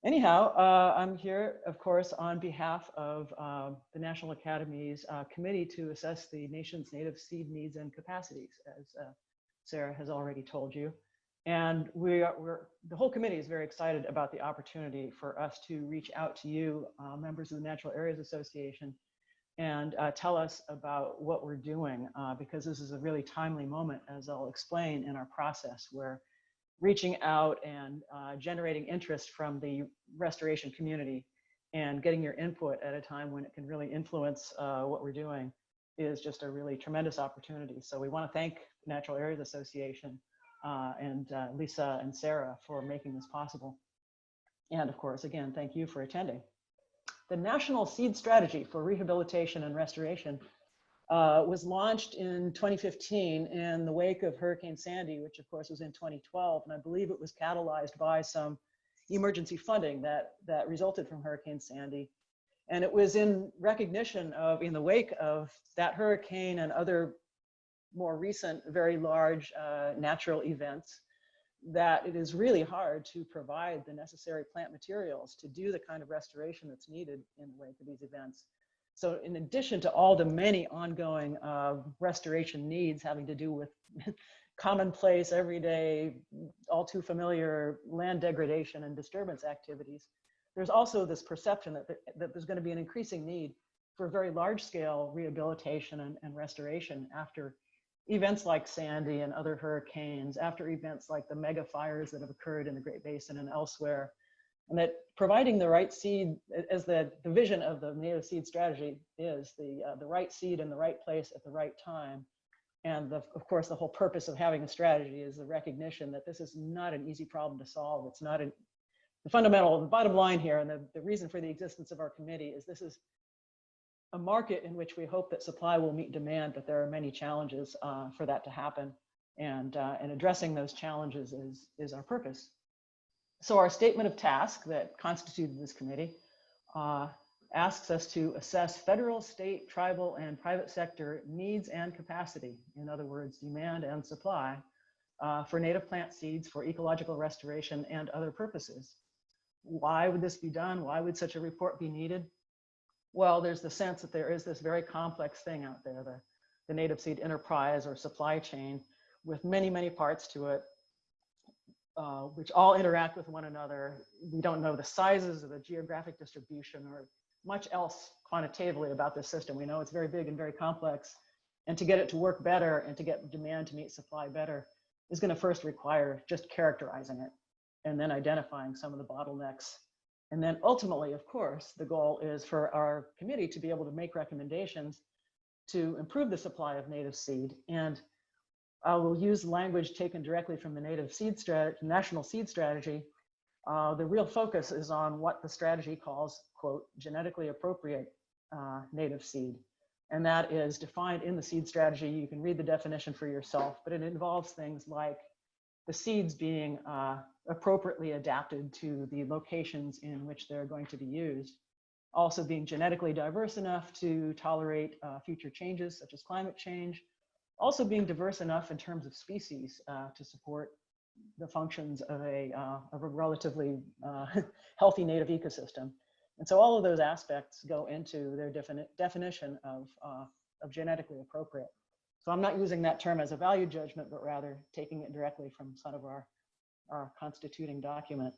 Anyhow, I'm here, of course, on behalf of the National Academy's committee to assess the nation's native seed needs and capacities, as Sarah has already told you. And the whole committee is very excited about the opportunity for us to reach out to you, members of the Natural Areas Association, and tell us about what we're doing, because this is a really timely moment, as I'll explain in our process, where reaching out and generating interest from the restoration community and getting your input at a time when it can really influence what we're doing is just a really tremendous opportunity. So we want to thank the Natural Areas Association and Lisa and Sarah for making this possible. And of course, again, thank you for attending. The National Seed Strategy for Rehabilitation and Restoration was launched in 2015 in the wake of Hurricane Sandy, which of course was in 2012. And I believe it was catalyzed by some emergency funding that resulted from Hurricane Sandy. And it was in recognition of, in the wake of that hurricane and other more recent, very large natural events, that it is really hard to provide the necessary plant materials to do the kind of restoration that's needed in the wake of these events. So in addition to all the many ongoing restoration needs having to do with commonplace, everyday, all too familiar land degradation and disturbance activities, there's also this perception that there's going to be an increasing need for very large scale rehabilitation and restoration after events like Sandy and other hurricanes, after events like the mega fires that have occurred in the Great Basin and elsewhere. And that providing the right seed, as the vision of the native seed strategy is, the right seed in the right place at the right time. And of course, the whole purpose of having a strategy is the recognition that this is not an easy problem to solve. It's not the bottom line here, and the reason for the existence of our committee is this is a market in which we hope that supply will meet demand, but there are many challenges for that to happen. And addressing those challenges is our purpose. So our statement of task that constituted this committee asks us to assess federal, state, tribal, and private sector needs and capacity, in other words, demand and supply, for native plant seeds for ecological restoration and other purposes. Why would this be done? Why would such a report be needed? Well, there's the sense that there is this very complex thing out there, the native seed enterprise or supply chain, with many, many parts to it, which all interact with one another. We don't know the sizes or the geographic distribution or much else quantitatively about this system. We know it's very big and very complex. And to get it to work better and to get demand to meet supply better is going to first require just characterizing it and then identifying some of the bottlenecks. And then ultimately, of course, the goal is for our committee to be able to make recommendations to improve the supply of native seed. And I will use language taken directly from the National Seed Strategy. The real focus is on what the strategy calls, quote, genetically appropriate native seed. And that is defined in the seed strategy. You can read the definition for yourself, but it involves things like the seeds being appropriately adapted to the locations in which they're going to be used. Also being genetically diverse enough to tolerate future changes such as climate change. Also being diverse enough in terms of species to support the functions of a relatively healthy native ecosystem. And so all of those aspects go into their definition of genetically appropriate. So I'm not using that term as a value judgment, but rather taking it directly from some of our constituting document.